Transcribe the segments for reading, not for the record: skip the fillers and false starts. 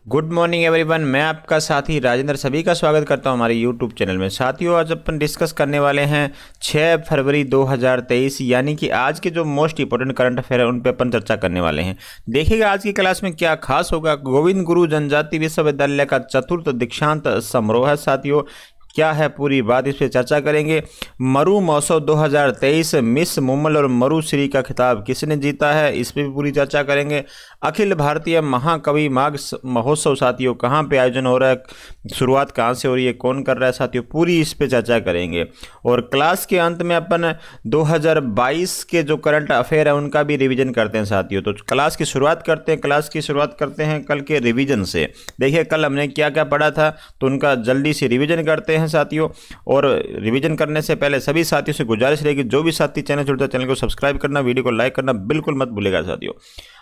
Good morning everyone. मैं आपका साथी राजेंद्र सभी का स्वागत करता हूं हमारे यूट्यूब चैनल में। साथियों, आज अपन डिस्कस करने वाले हैं 6 फरवरी 2023 यानी कि आज के जो मोस्ट इंपोर्टेंट करंट अफेयर है उन पे अपन चर्चा करने वाले हैं। देखिएगा आज की क्लास में क्या खास होगा। गोविंद गुरु जनजाति विश्वविद्यालय का चतुर्थ दीक्षांत समारोह है। साथियों, क्या है पूरी बात, इस पर चर्चा करेंगे। मरु महोत्सव 2023 मिस मुमल और मरु श्री का खिताब किसने जीता है, इस पर भी पूरी चर्चा करेंगे। अखिल भारतीय महाकवि माघ महोत्सव साथियों कहाँ पे आयोजन हो रहा है, शुरुआत कहाँ से हो रही है, कौन कर रहा है साथियों, पूरी इस पे चर्चा करेंगे। और क्लास के अंत में अपन 2022 के जो करंट अफेयर है उनका भी रिवीजन करते हैं साथियों। तो क्लास की शुरुआत करते हैं कल के रिवीजन से। देखिए कल हमने क्या क्या पढ़ा था तो उनका जल्दी से रिवीजन करते हैं साथियों। और रिवीजन करने से पहले सभी साथियों से गुजारिश रहेगी, जो भी साथी चैनल जुड़ता है चैनल को सब्सक्राइब करना, वीडियो को लाइक करना बिल्कुल मत भूलेगा साथियों।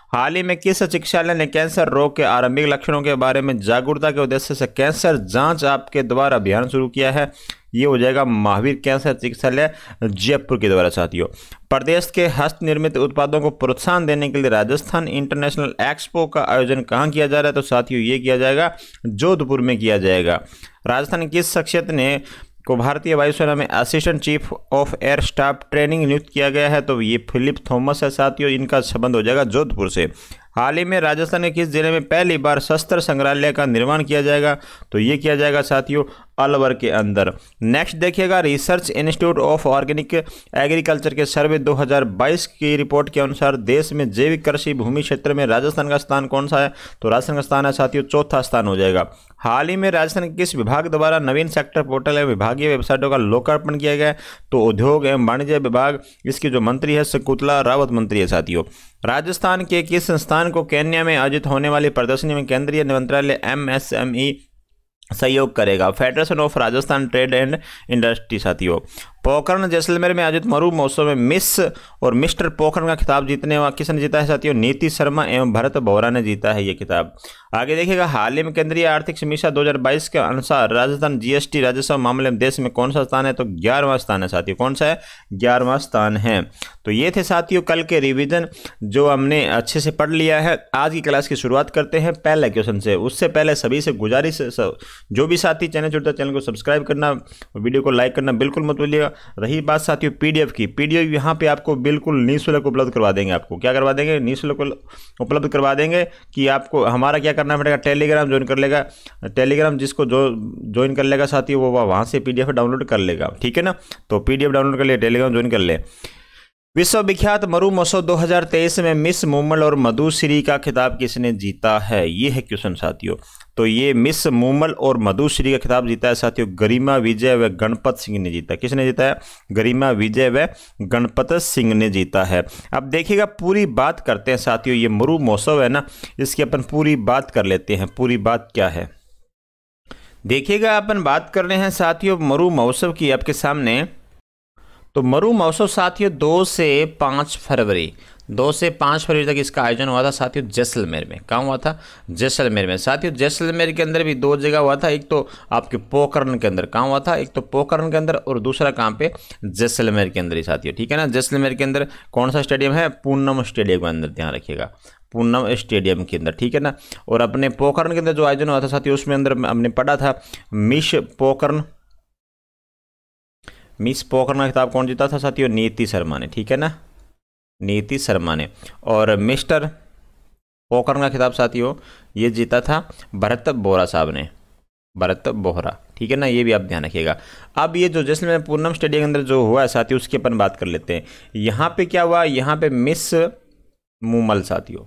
हाल ही में किस चिकित्सालय ने कैंसर रोग के आरंभिक लक्षणों के बारे में जागरूकता के उद्देश्य से कैंसर जांच आपके द्वारा अभियान शुरू किया है? ये हो जाएगा महावीर कैंसर चिकित्सालय जयपुर के द्वारा साथियों। प्रदेश के हस्त निर्मित उत्पादों को प्रोत्साहन देने के लिए राजस्थान इंटरनेशनल एक्सपो का आयोजन कहाँ किया जा रहा है? तो साथियों ये किया जाएगा जोधपुर में किया जाएगा। राजस्थान की किस शख्सियत ने को भारतीय वायुसेना में assistant chief of air staff training नियुक्त किया गया है? तो ये फिलिप थॉमस है साथियों। इनका संबंध हो जाएगा जोधपुर से। हाल ही में राजस्थान के किस जिले में पहली बार शस्त्र संग्रहालय का निर्माण किया जाएगा? तो ये किया जाएगा साथियों अलवर के अंदर। नेक्स्ट देखिएगा, research institute of organic agriculture के सर्वे 2022 की रिपोर्ट के अनुसार देश में जैविक कृषि भूमि क्षेत्र में राजस्थान का स्थान कौन सा है? तो राजस्थान का स्थान है साथियों चौथा स्थान हो जाएगा। हाल ही में राजस्थान के किस विभाग द्वारा नवीन सेक्टर पोर्टल एवं विभागीय वेबसाइटों का लोकार्पण किया गया है? तो उद्योग एवं वाणिज्य विभाग, इसकी जो मंत्री है शकुंतला रावत मंत्री है साथियों। राजस्थान के किस संस्थान को केन्या में आयोजित होने वाली प्रदर्शनी में केंद्रीय मंत्रालय MSME सहयोग करेगा? Federation of Rajasthan trade and industry साथियों। पोखरण जैसलमेर में आयोजित मरु महोत्सव में मिस और मिस्टर पोखरण का खिताब जीतने वाला किसने जीता है साथियों? नीति शर्मा एवं भरत बोहरा ने जीता है ये खिताब। आगे देखिएगा, हाल ही में केंद्रीय आर्थिक समीक्षा 2022 के अनुसार राजस्थान GST राजस्व मामले में देश में कौन सा स्थान है? तो 11वां स्थान है साथियों। कौन सा है? 11वां स्थान है। तो ये थे साथियों कल के रिवीजन जो हमने अच्छे से पढ़ लिया है। आज की क्लास की शुरुआत करते हैं पहले क्वेश्चन से। उससे पहले सभी से गुजारिश, जो भी साथी चैनल जुड़ता है चैनल को सब्सक्राइब करना, वीडियो को लाइक करना बिल्कुल मत भूलिएगा। रही बात साथियों पीडीएफ की, पीडीएफ यहाँ पे आपको बिल्कुल निःशुल्क उपलब्ध करवा देंगे। आपको क्या करवा देंगे? निःशुल्क उपलब्ध करवा देंगे। कि आपको हमारा क्या करना पड़ेगा? टेलीग्राम ज्वाइन कर लेगा। टेलीग्राम जिसको जो ज्वाइन कर लेगा साथियों वो वहाँ से पीडीएफ डाउनलोड कर लेगा, ठीक है ना। तो पीडीएफ डाउनलोड कर ले, टेलीग्राम ज्वाइन कर ले। विश्व विख्यात मरु महोत्सव 2023 में मिस मुमल और मधुश्री का खिताब किसने जीता है? ये है क्वेश्चन साथियों। तो ये मिस मुमल और मधुश्री का खिताब जीता है साथियों गरिमा विजय व गणपत सिंह ने जीता। किसने जीता है? गरिमा विजय व गणपत सिंह ने जीता है। अब देखिएगा पूरी बात करते हैं साथियों। ये मरु महोत्सव है ना, इसकी अपन पूरी बात कर लेते हैं। पूरी बात क्या है देखिएगा, अपन बात कर रहे हैं साथियों मरु महोत्सव की आपके सामने। तो मरु महोत्सव साथियों 2 से 5 फरवरी तक इसका आयोजन हुआ था साथियों जैसलमेर में। कहाँ हुआ था? जैसलमेर में साथियों। जैसलमेर के अंदर भी 2 जगह हुआ था, एक तो आपके पोखरण के अंदर। कहाँ हुआ था? एक तो पोखरण के अंदर और दूसरा कहाँ पे? जैसलमेर के अंदर ही साथियों, ठीक है ना। जैसलमेर के अंदर कौन सा स्टेडियम है? पूनम स्टेडियम के अंदर, ध्यान रखिएगा पूनम स्टेडियम के अंदर, ठीक है ना। और अपने पोखरण के अंदर जो आयोजन हुआ था साथियों उसमें अंदर हमने पढ़ा था मिस पोखरण का खिताब कौन जीता था साथियों? नीति शर्मा ने, ठीक है ना, नीति शर्मा ने। और मिस्टर पोखरण का खिताब साथियों ये जीता था भरत बोहरा साहब ने, भरत बोहरा, ठीक है ना। ये भी आप ध्यान रखिएगा। अब ये जो जैसलमेर पूनम स्टेडियम के अंदर जो हुआ है साथियों उसकी अपन बात कर लेते हैं। यहाँ पे क्या हुआ? यहाँ पे मिस मुमल साथियों,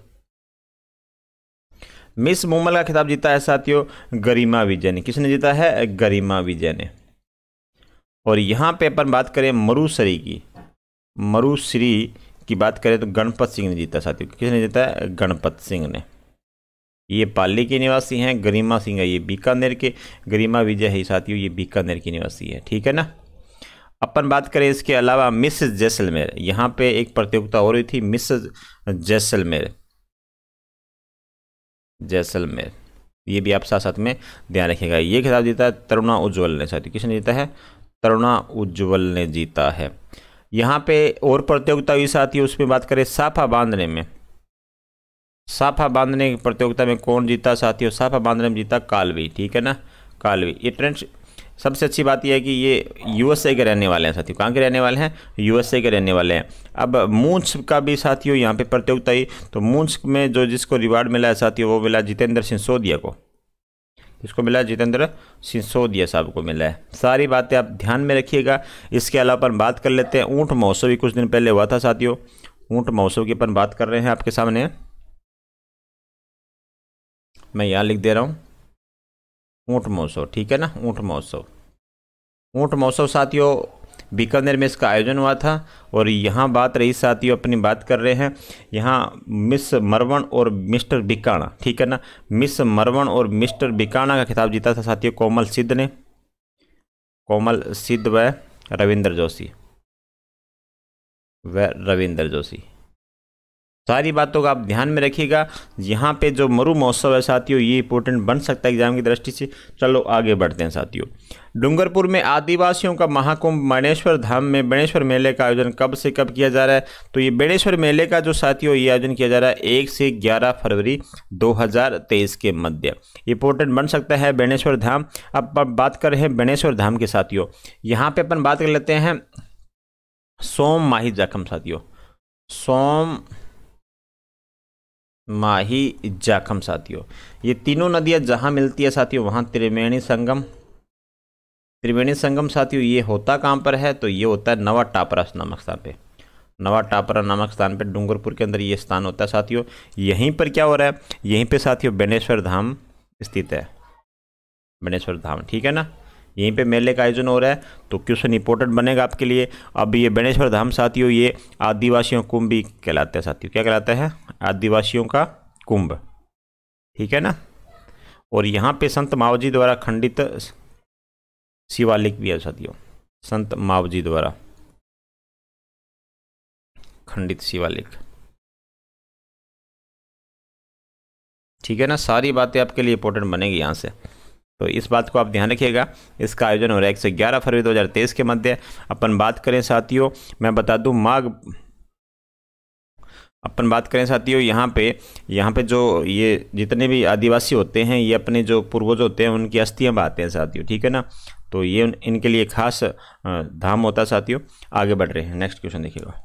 मिस मुमल का खिताब जीता है साथियों गरिमा विजय ने। किसने जीता है? गरिमा विजय ने। और यहाँ पे अपन बात करें मरुश्री की बात करें तो गणपत सिंह ने जीता साथियों। किसने जीता है? गणपत सिंह ने। ये पाली के निवासी हैं। गरिमा सिंह है ये बीकानेर के, गरिमा विजय है साथियों ये बीकानेर की निवासी है, ठीक है ना। अपन बात करें इसके अलावा मिस जैसलमेर, यहाँ पे एक प्रतियोगिता हो रही थी मिस जैसलमेर, ये भी आप साथ साथ में ध्यान रखिएगा। ये खिताब जीता है तरुणा उज्ज्वल ने साथियों। किसने जीता है? तरुणा उज्ज्वल ने जीता है। यहाँ पे और प्रतियोगिता हुई साथी, उसमें बात करें साफा बांधने में, साफा बांधने की प्रतियोगिता में कौन जीता साथियों? साफा बांधने में जीता कालवी, ठीक है ना, कालवी। ये ट्रेंड, सबसे अच्छी बात यह है कि ये यूएसए के रहने वाले हैं साथियों। कहाँ के रहने वाले हैं? यूएसए के रहने वाले हैं। अब मूंछ का भी साथियों यहाँ पे प्रतियोगिता ही, तो मूंछ में जो जिसको रिवार्ड मिला है साथियों वो मिला जितेंद्र सिसोदिया को। इसको मिला जितेंद्र सिसोदिया साहब को मिला है। सारी बातें आप ध्यान में रखिएगा। इसके अलावा अपन बात कर लेते हैं, ऊँट महोत्सव भी कुछ दिन पहले हुआ था साथियों। ऊँट महोत्सव की अपन बात कर रहे हैं आपके सामने, मैं यहाँ लिख दे रहा हूँ ऊँट महोत्सव, ठीक है ना, ऊँट महोत्सव। ऊँट महोत्सव साथियों बीकानेर में इसका आयोजन हुआ था। और यहाँ बात रही साथियों, अपनी बात कर रहे हैं यहाँ मिस मरवण और मिस्टर बिकाना, ठीक है ना। मिस मरवण और मिस्टर बिकाना का खिताब जीता था साथियों कोमल सिद्ध ने, कोमल सिद्ध व रविंद्र जोशी, सारी बातों का आप ध्यान में रखिएगा। यहाँ पे जो मरु महोत्सव है साथियों ये इंपॉर्टेंट बन सकता है एग्जाम की दृष्टि से। चलो आगे बढ़ते हैं साथियों। डूंगरपुर में आदिवासियों का महाकुंभ बेणेश्वर धाम में बेणेश्वर मेले का आयोजन कब से कब किया जा रहा है? तो ये बेणेश्वर मेले का जो साथियों ये आयोजन किया जा रहा है 1 से 11 फरवरी 2023 के मध्य। इंपॉर्टेंट बन सकता है बेणेश्वर धाम। अब बात कर रहे हैं बेणेश्वर धाम के साथियों, यहाँ पे अपन बात कर लेते हैं सोम माही जाखम साथियों, सोम माही जाखम साथियों। ये तीनों नदियां जहां मिलती है साथियों वहां त्रिवेणी संगम, त्रिवेणी संगम साथियों ये होता कहां पर है? तो ये होता है नवा टापरा नामक स्थान पे, नवा टापरा नामक स्थान पे डूंगरपुर के अंदर ये स्थान होता है साथियों। यहीं पर क्या हो रहा है? यहीं पे साथियों बेणेश्वर धाम स्थित है, बेणेश्वर धाम, ठीक है ना। यहीं पे मेले का आयोजन हो रहा है, तो क्वेश्चन इंपॉर्टेंट बनेगा आपके लिए। अब ये बेणेश्वर धाम साथियों ये आदिवासियों कुंभ भी कहलाता है साथियों। क्या कहलाता है? आदिवासियों का कुंभ, ठीक है ना। और यहाँ पे संत मावजी द्वारा खंडित शिवालिक भी है साथियों, संत मावजी द्वारा खंडित शिवालिक, ठीक है ना। सारी बातें आपके लिए इंपॉर्टेंट बनेगी यहाँ से, तो इस बात को आप ध्यान रखिएगा। इसका आयोजन हो रहा है 1 से 11 फरवरी 2023 के मध्य। अपन बात करें साथियों, मैं बता दूं अपन बात करें साथियों यहाँ पे जो ये जितने भी आदिवासी होते हैं ये अपने जो पूर्वज होते हैं उनकी अस्थियां बहाते हैं साथियों, ठीक है ना। तो ये इनके लिए खास धाम होता है साथियों। आगे बढ़ रहे हैं, नेक्स्ट क्वेश्चन देखिएगा।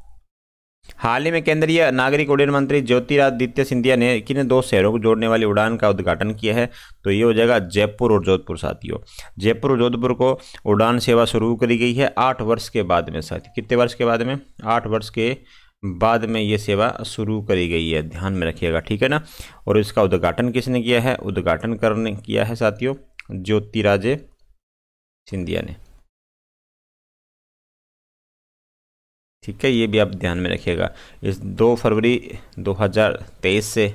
हाल ही में केंद्रीय नागरिक उड्डयन मंत्री ज्योतिरादित्य सिंधिया ने किन 2 शहरों को जोड़ने वाली उड़ान का उद्घाटन किया है? तो ये हो जाएगा जयपुर और जोधपुर साथियों। जयपुर और जोधपुर को उड़ान सेवा शुरू करी गई है 8 वर्ष के बाद में साथियों। कितने वर्ष के बाद में? 8 वर्ष के बाद में ये सेवा शुरू करी गई है, ध्यान में रखिएगा, ठीक है ना। और इसका उद्घाटन किसने किया है? उद्घाटन किया है साथियों ज्योतिरादित्य सिंधिया ने, ठीक है। ये भी आप ध्यान में रखिएगा। इस 2 फरवरी 2023 से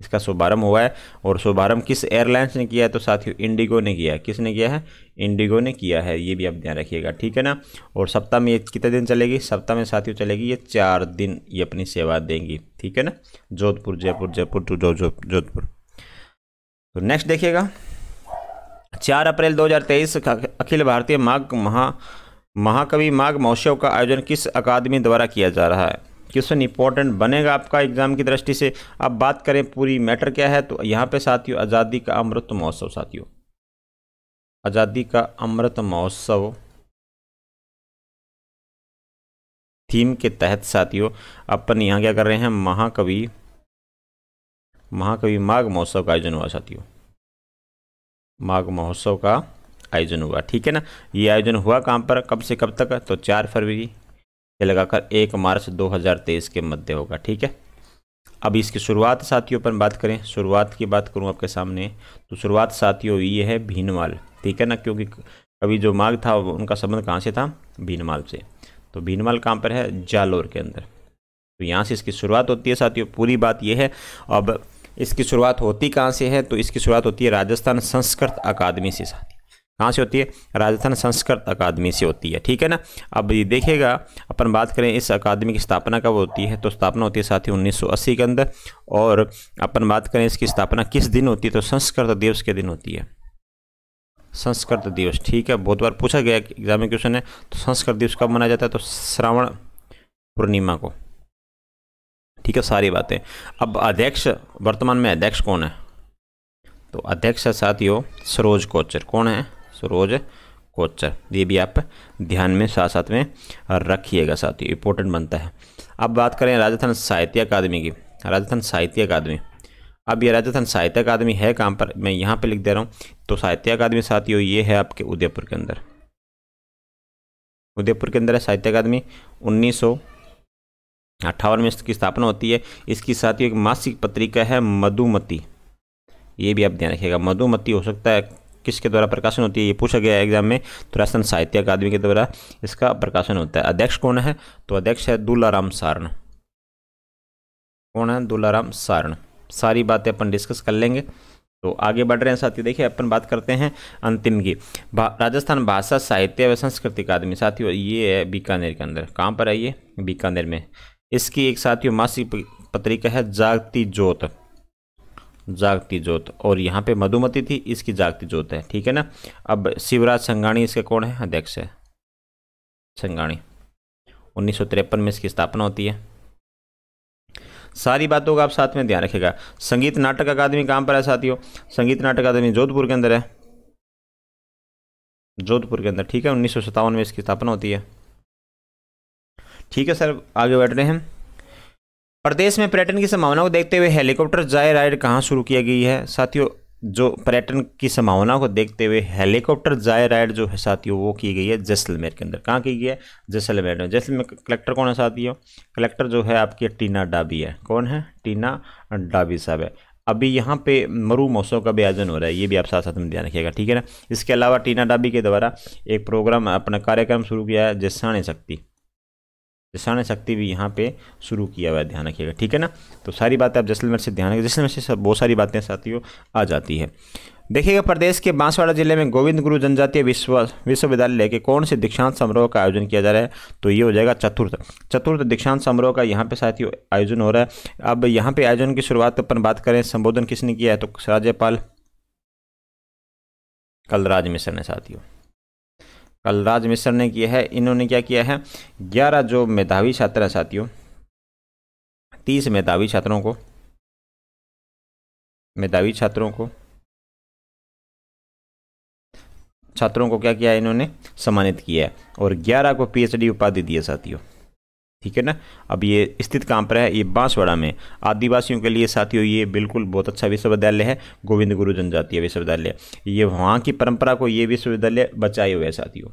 इसका शुभारंभ हुआ है। और शुभारंभ किस एयरलाइंस ने किया है? तो साथियों इंडिगो ने किया है। किसने किया है? इंडिगो ने किया है, ये भी आप ध्यान रखिएगा, ठीक है ना। और सप्ताह में ये कितने दिन चलेगी? सप्ताह में साथियों चलेगी ये 4 दिन ये अपनी सेवा देंगी, ठीक है ना। जोधपुर जयपुर, जयपुर टू जोधपुर। तो नेक्स्ट देखिएगा, 4 अप्रैल 2023 अखिल भारतीय महाकवि माघ महोत्सव का आयोजन किस अकादमी द्वारा किया जा रहा है? क्वेश्चन इंपॉर्टेंट बनेगा आपका एग्जाम की दृष्टि से। अब बात करें पूरी मैटर क्या है, तो यहाँ पे साथियों आज़ादी का अमृत महोत्सव साथियों, आज़ादी का अमृत महोत्सव थीम के तहत साथियों अपन यहाँ क्या कर रहे हैं? महाकवि माघ महोत्सव का आयोजन हुआ साथियों, माघ महोत्सव का आयोजन हुआ, ठीक है ना। ये आयोजन हुआ कहाँ पर, कब से कब तक? तो 4 फरवरी से लगाकर 1 मार्च 2023 के मध्य होगा, ठीक है। अब इसकी शुरुआत साथियों अपन बात करें, शुरुआत की बात करूं आपके सामने, तो शुरुआत साथियों ये है भीनमाल, ठीक है ना। क्योंकि कवि जो माघ था उनका संबंध कहाँ से था? भीनमाल से। तो भीनमाल कहाँ पर है? जालोर के अंदर। तो यहाँ से इसकी शुरुआत होती है साथियों, पूरी बात ये है। अब इसकी शुरुआत होती कहाँ से है? तो इसकी शुरुआत होती है राजस्थान संस्कृत अकादमी से साथियों। कहाँ से होती है? राजस्थान संस्कृत अकादमी से होती है, ठीक है ना। अब ये देखिएगा, अपन बात करें इस अकादमी की स्थापना कब होती है, तो स्थापना होती है साथियों 1980 के अंदर। और अपन बात करें इसकी स्थापना किस दिन होती है, तो संस्कृत दिवस के दिन होती है, संस्कृत दिवस, ठीक है। बहुत बार पूछा गया एग्जाम में क्वेश्चन है, तो संस्कृत दिवस कब मनाया जाता है? तो श्रावण पूर्णिमा को, ठीक है, सारी बातें। अब अध्यक्ष, वर्तमान में अध्यक्ष कौन है? तो अध्यक्ष है साथियों सरोज कोचर। कौन है? सरोज कोचर। ये भी आप ध्यान में साथ साथ में रखिएगा साथियों, इंपॉर्टेंट बनता है। अब बात करें राजस्थान साहित्य अकादमी की। राजस्थान साहित्य अकादमी, अब ये राजस्थान साहित्य अकादमी है कहाँ पर, मैं यहाँ पे लिख दे रहा हूँ। तो साहित्य अकादमी साथियों ये है आपके उदयपुर के अंदर। उदयपुर के अंदर है साहित्य अकादमी। 1958 में इसकी स्थापना होती है। इसकी साथियों एक मासिक पत्रिका है मधुमती, ये भी आप ध्यान रखिएगा। मधुमती हो सकता है किसके द्वारा प्रकाशन होती है, ये पूछा गया है एग्जाम में। तो राजस्थान साहित्य अकादमी के द्वारा इसका प्रकाशन होता है। अध्यक्ष कौन है? तो अध्यक्ष है दुलाराम सारण। कौन है? दुलाराम सारण। सारी बातें अपन डिस्कस कर लेंगे। तो आगे बढ़ रहे हैं साथियों। देखिए अपन बात करते हैं अंतिम की, राजस्थान भाषा साहित्य व संस्कृति अकादमी साथियों ये है बीकानेर के अंदर। कहाँ पर है ये? बीकानेर में। इसकी एक साथियों मासिक पत्रिका है जागती ज्योत। जागती ज्योत, और यहाँ पे मधुमती थी, इसकी जागती ज्योत है। ठीक है ना। अब शिवराज संघाणी इसके कौन है? अध्यक्ष है संघाणी। 1953 में इसकी स्थापना होती है। सारी बातों का आप साथ में ध्यान रखिएगा। संगीत नाटक अकादमी कहाँ पर है साथियों? संगीत नाटक अकादमी जोधपुर के अंदर है। जोधपुर के अंदर। ठीक है, 1957 में इसकी स्थापना होती है। ठीक है सर, आगे बढ़ रहे हैं। प्रदेश में पर्यटन की संभावना को देखते हुए हेलीकॉप्टर जाय राइड कहाँ शुरू किया गई है साथियों? जो पर्यटन की संभावना को देखते हुए हेलीकॉप्टर जाय राइड जो है साथियों वो की गई है जैसलमेर के अंदर। कहाँ की गई है? जैसलमेर में। जैसलमेर कलेक्टर कौन है साथियों? कलेक्टर जो है आपकी टीना डाबी है। कौन है? टीना डाबी साहब है। अभी यहाँ पे मरु महोत्सव का भी आयोजन हो रहा है, ये भी आप साथ साथ में ध्यान रखिएगा। ठीक है ना। इसके अलावा टीना डाबी के द्वारा एक प्रोग्राम, अपना कार्यक्रम शुरू किया है जैसाने शक्ति। जैसाने शक्ति भी यहाँ पे शुरू किया हुआ है, ध्यान रखिएगा। ठीक है ना। तो सारी बातें आप जैसलमेर से ध्यान रखिए। जैसलमेर से बहुत सारी बातें साथियों आ जाती है। देखिएगा प्रदेश के बांसवाड़ा जिले में गोविंद गुरु जनजातीय विश्वविद्यालय के कौन से दीक्षांत समारोह का आयोजन किया जा रहा है? तो ये हो जाएगा चतुर्थ दीक्षांत समारोह का यहाँ पे साथियों आयोजन हो रहा है। अब यहाँ पे आयोजन की शुरुआत अपन बात करें, संबोधन किसने किया है? तो राज्यपाल कलराज मिश्र ने साथियों। कलराज मिश्र ने किया है। इन्होंने क्या किया है? 11 जो मेधावी छात्र हैं साथियों, 30 मेधावी छात्रों को क्या किया है? इन्होंने सम्मानित किया है, और 11 को पीएचडी उपाधि दी है साथियों। ठीक है ना। अब ये स्थित कहाँ पर है? ये बांसवाड़ा में। आदिवासियों के लिए साथियों ये बिल्कुल बहुत अच्छा विश्वविद्यालय है, गोविंद गुरु जनजातीय विश्वविद्यालय। ये वहाँ की परंपरा को ये विश्वविद्यालय बचाए हुए है साथियों।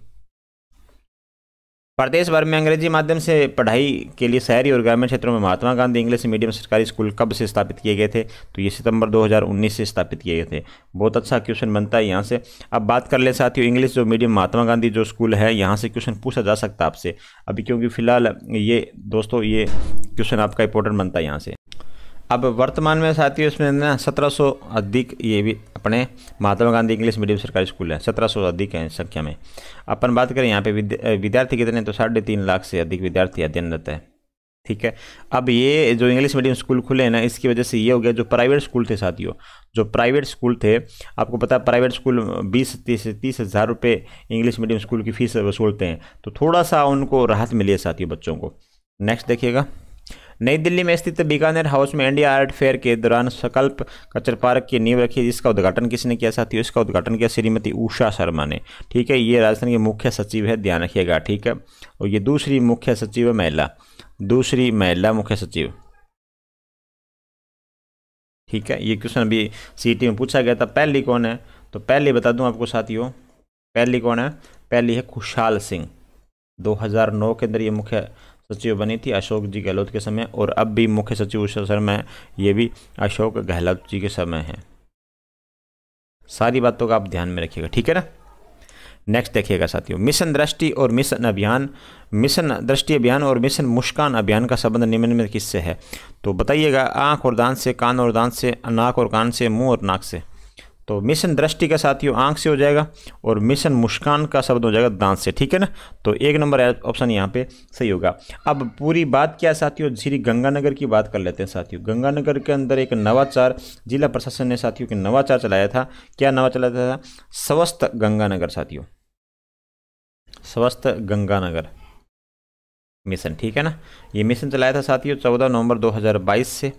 प्रदेश भर में अंग्रेजी माध्यम से पढ़ाई के लिए शहरी और ग्रामीण क्षेत्रों में महात्मा गांधी इंग्लिश मीडियम सरकारी स्कूल कब से स्थापित किए गए थे? तो ये सितंबर 2019 से स्थापित किए गए थे। बहुत अच्छा क्वेश्चन बनता है यहाँ से। अब बात कर ले साथियों इंग्लिश जो मीडियम महात्मा गांधी जो स्कूल है, यहाँ से क्वेश्चन पूछा जा सकता है आपसे अभी, क्योंकि फिलहाल ये दोस्तों ये क्वेश्चन आपका इंपॉर्टेंट बनता है यहाँ से। अब वर्तमान में साथियों इसमें ना 1700 अधिक ये भी अपने महात्मा गांधी इंग्लिश मीडियम सरकारी स्कूल है, 1700 अधिक हैं संख्या में। अपन बात करें यहाँ पे विद्यार्थी कितने? तो 3.5 लाख से अधिक विद्यार्थी अध्ययनरत है। ठीक है। अब ये जो इंग्लिश मीडियम स्कूल खुले हैं ना, इसकी वजह से ये हो गया, जो प्राइवेट स्कूल थे साथियों, जो प्राइवेट स्कूल थे, आपको पता है प्राइवेट स्कूल 20-30 हज़ार रुपये इंग्लिश मीडियम स्कूल की फीस वसूलते हैं, तो थोड़ा सा उनको राहत मिली है साथियों बच्चों को। नेक्स्ट देखिएगा, नई दिल्ली में स्थित बीकानेर हाउस में इंडिया आर्ट फेयर के दौरान संकल्प कल्चर पार्क की नींव रखी। इसका उद्घाटन किसने किया साथियों? इसका उद्घाटन किया श्रीमती उषा शर्मा ने। ठीक है। ये राजस्थान की मुख्य सचिव है, ध्यान रखिएगा। ठीक है। और ये दूसरी मुख्य सचिव है महिला, दूसरी महिला मुख्य सचिव। ठीक है। ये क्वेश्चन अभी सीटी में पूछा गया था। पहली कौन है? तो पहली बता दूं आपको साथियों, पहली कौन है? पहली है खुशहाल सिंह। 2009 के अंदर ये मुख्य सचिव बनी थी अशोक जी गहलोत के समय, और अब भी मुख्य सचिव उषा शर्मा है, ये भी अशोक गहलोत जी के समय है। सारी बातों का आप ध्यान में रखिएगा। ठीक है ना। नेक्स्ट देखिएगा साथियों, मिशन दृष्टि और मिशन अभियान, मिशन दृष्टि अभियान और मिशन मुस्कान अभियान का संबंध निम्न में किससे है? तो बताइएगा। आंख और दांत से, कान और दांत से, नाक और कान से, मुंह और नाक से। तो मिशन दृष्टि का साथियों आंख से हो जाएगा, और मिशन मुस्कान का शब्द हो जाएगा दांत से। ठीक है ना। तो 1 नंबर ऑप्शन यहाँ पे सही होगा। अब पूरी बात क्या साथियों, श्री गंगानगर की बात कर लेते हैं साथियों। गंगानगर के अंदर एक नवाचार जिला प्रशासन ने साथियों के नवाचार चलाया था। क्या नवाचार चलाया था? स्वस्थ गंगानगर साथियों, स्वस्थ गंगानगर। मिशन, ठीक है ना। ये मिशन चलाया था साथियों 14 नवंबर 2022 से।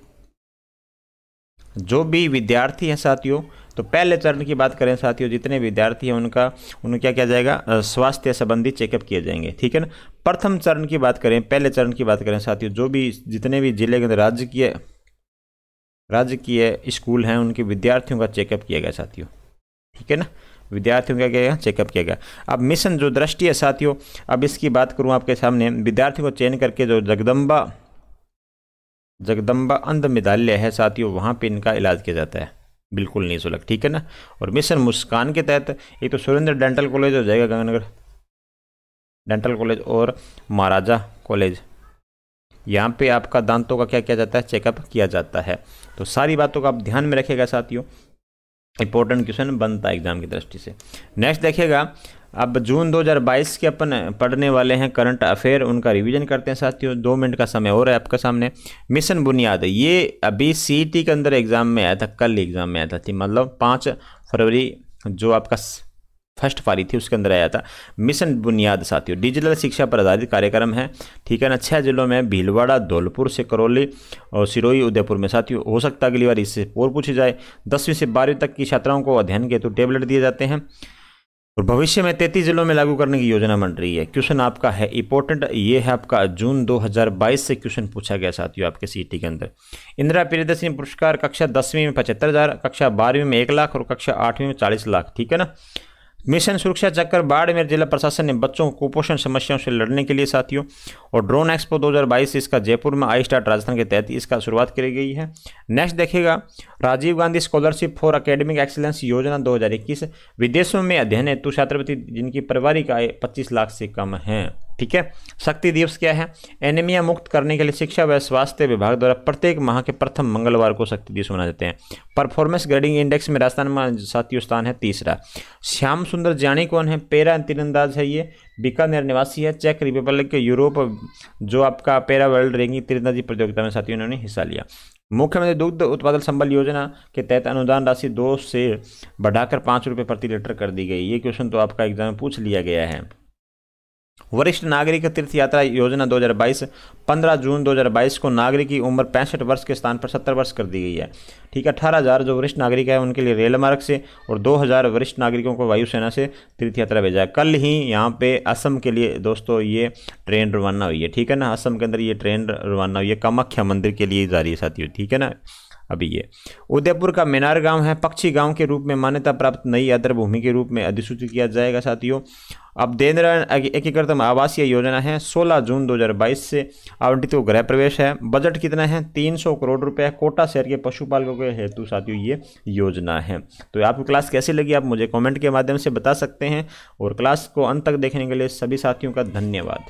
जो भी विद्यार्थी हैं साथियों, तो पहले चरण की बात करें साथियों, जितने विद्यार्थी हैं उनका क्या किया जाएगा, स्वास्थ्य संबंधी चेकअप किए जाएंगे, ठीक है ना। प्रथम चरण की बात करें, पहले चरण की बात करें साथियों, जो भी जितने भी जिले के अंदर राजकीय स्कूल हैं उनके विद्यार्थियों का चेकअप किया गया साथियों, ठीक है ना। विद्यार्थियों का क्या चेकअप किया गया। अब मिशन जो दृष्टि है साथियों, अब इसकी बात करूं आपके सामने, विद्यार्थियों को चयन करके जो जगदम्बा अंध विद्यालय है साथियों, वहाँ पे इनका इलाज किया जाता है, बिल्कुल निःशुल्क, ठीक है ना। और मिशन मुस्कान के तहत एक तो सुरेंद्र डेंटल कॉलेज हो जाएगा, गंगानगर डेंटल कॉलेज और महाराजा कॉलेज, यहाँ पे आपका दांतों का क्या किया जाता है, चेकअप किया जाता है। तो सारी बातों का आप ध्यान में रखिएगा साथियों, इंपॉर्टेंट क्वेश्चन बनता है एग्जाम की दृष्टि से। नेक्स्ट देखिएगा, अब जून 2022 के अपन पढ़ने वाले हैं करंट अफेयर, उनका रिवीजन करते हैं साथियों। 2 मिनट का समय और है आपके सामने। मिशन बुनियाद, ये अभी सीईटी के अंदर एग्जाम में आया था, कल एग्जाम में आया था, मतलब 5 फरवरी जो आपका फर्स्ट पारी थी उसके अंदर आया था। मिशन बुनियाद साथियों डिजिटल शिक्षा पर आधारित कार्यक्रम है, ठीक है ना। 6 जिलों में भीलवाड़ा, धौलपुर से करौली और सिरोही, उदयपुर में साथियों। हो सकता है अगली बार इससे और पूछी जाए। 10वीं से 12वीं तक की छात्राओं को अध्ययन के हेतु टेबलेट दिए जाते हैं और भविष्य में 33 जिलों में लागू करने की योजना बन रही है। क्वेश्चन आपका है इंपॉर्टेंट, ये है आपका जून 2022 से क्वेश्चन पूछा गया साथियों आपके सीईटी के अंदर। इंदिरा प्रियदर्शनी पुरस्कार कक्षा 10वीं में 75,000, कक्षा 12वीं में 1 लाख और कक्षा 8वीं में 40 लाख, ठीक है ना। मिशन सुरक्षा चक्कर, बाड़मेर जिला प्रशासन ने बच्चों को कुपोषण समस्याओं से लड़ने के लिए साथियों, और ड्रोन एक्सपो 2022 इसका जयपुर में आई स्टार्ट राजस्थान के तहत इसका शुरुआत की गई है। नेक्स्ट देखिएगा, Rajiv Gandhi scholarship for academic excellence योजना 2021, विदेशों में अध्ययन हेतु छात्रवृत्ति जिनकी पारिवारिक आय 25 लाख से कम है, ठीक है। शक्ति दिवस क्या है, एनीमिया मुक्त करने के लिए शिक्षा व स्वास्थ्य विभाग द्वारा प्रत्येक माह के प्रथम मंगलवार को शक्ति दिवस मनाए जाते हैं। परफॉर्मेंस ग्रेडिंग इंडेक्स में राजस्थान में साथियों स्थान है 3रा। श्याम सुंदर जानी कौन है, पैरा तीरंदाज है, ये बीकानेर निवासी है, चेक रिपब्लिक के यूरोप जो आपका पैरा वर्ल्ड रैंकिंग तीरंदाजी प्रतियोगिता में साथियों इन्होंने हिस्सा लिया। मुख्यमंत्री दुग्ध उत्पादन संबल योजना के तहत अनुदान राशि 2 से बढ़ाकर 5 रुपये प्रति लीटर कर दी गई। ये क्वेश्चन तो आपका एग्जाम में पूछ लिया गया है। वरिष्ठ नागरिक तीर्थ यात्रा योजना 2022, 15 जून 2022 को नागरिक की उम्र 65 वर्ष के स्थान पर 70 वर्ष कर दी गई है, ठीक है। 18,000 जो वरिष्ठ नागरिक है उनके लिए रेल मार्ग से और 2,000 वरिष्ठ नागरिकों को वायुसेना से तीर्थ यात्रा भेजा है। कल ही यहाँ पे असम के लिए दोस्तों ये ट्रेन रवाना हुई है, ठीक है ना। असम के अंदर ये ट्रेन रवाना हुई है, कामाख्या मंदिर के लिए जा रही है साथियों, ठीक है ना। अभी ये उदयपुर का मीनार गांव है, पक्षी गांव के रूप में मान्यता प्राप्त नई आदर भूमि के रूप में अधिसूचित किया जाएगा साथियों। अब देन्द्र एकीकृत आवासीय योजना है, 16 जून 2022 से आवंटित तो गृह प्रवेश है। बजट कितना है, 300 करोड़ रुपए। कोटा शहर के पशुपालकों के हेतु साथियों ये योजना है। तो आपको क्लास कैसी लगी आप मुझे कमेंट के माध्यम से बता सकते हैं, और क्लास को अंत तक देखने के लिए सभी साथियों का धन्यवाद।